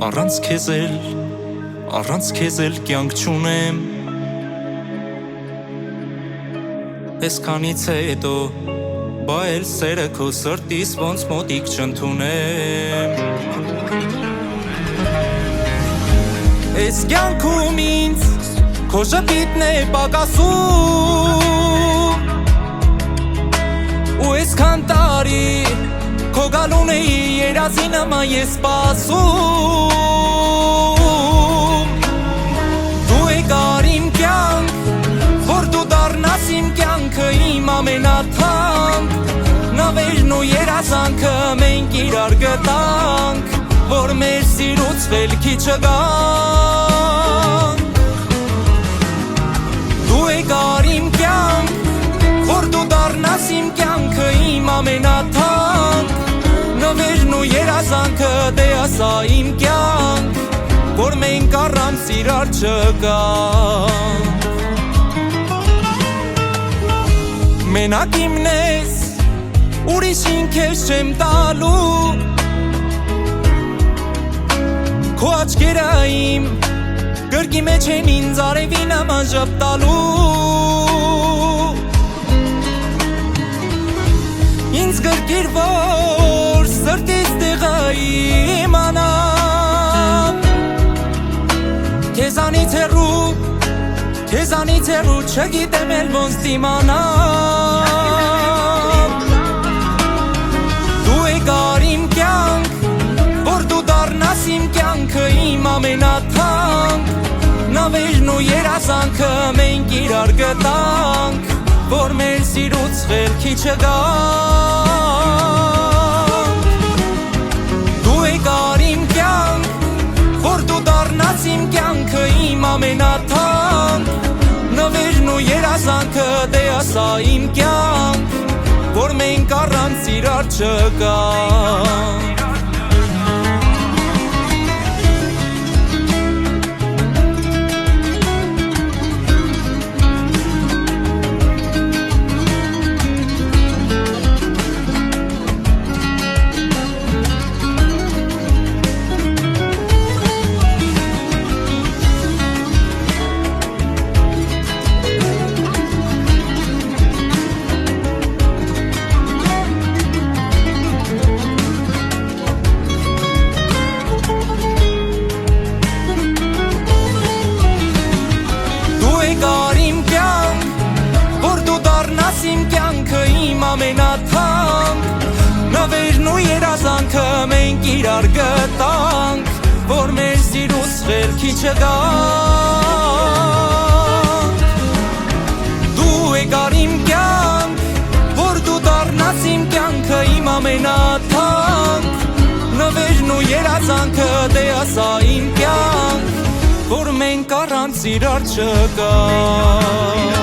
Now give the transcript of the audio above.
Առանց քեզ էլ կյանք չունեմ Այսքանից հետո Բա էլ սերը քո սրտիս ոնց մոտիկ չընդունեմ Այս կյանքում ինձ քո ժպիտն է պակասում Ու այսքան տարի քո գալուն էի երազի նման ես սպասում Դու եկար իմ կյանք որ դու դառնաս իմ կյանքը իմ ամենաթանկ Նավերն ու երազանքը մենք իրար գտանք Որ մեր սիրուց վելքի չգանք Դու եկար իմ կյանք Որ դու դառնաս իմ կյանքը իմ ամենաթանկ Նավերն ու երազանքը դե ասա իմ կյանք Որ մենք առանց իրար չգանք Մենակ իմն ես Ուրիշին քեզ չեմ տալու Քո աչքերը իմ Գրկի մեջ են ինձ արևի նման ժպտալու Ինձ գրկիր որ սրտից տեղը իմանամ Քեզանից հեռու չգիտեմ էլ ոնց դիմանամ Դու եկար իմ կյանք Որ դու դառնաս իմ կյանքը իմ ամենաթանկ Նավերն ու երազանքը մենք իրար գտանք Որ մեր սիրուց վելքի չգանք Դու եկար իմ կյանք Որ դու դառնաս իմ կյանքը իմ ամենաթանկ Նավերն ու երազանքը դե ասա իմ կյանք Որ մենք առանց իրար չգանք Իմ կյանքը իմ ամենաթանկ Նավերն ու երազանքը մենք իրար գտանք Որ մեր սիրուց վելքի չգանք Դու եկար իմ կյանք Որ դու դառնաս իմ կյանքը իմ ամենաթանկ Նավերն ու երազանքը դե ասա իմ կյանք Որ մենք առանց իրար չգանք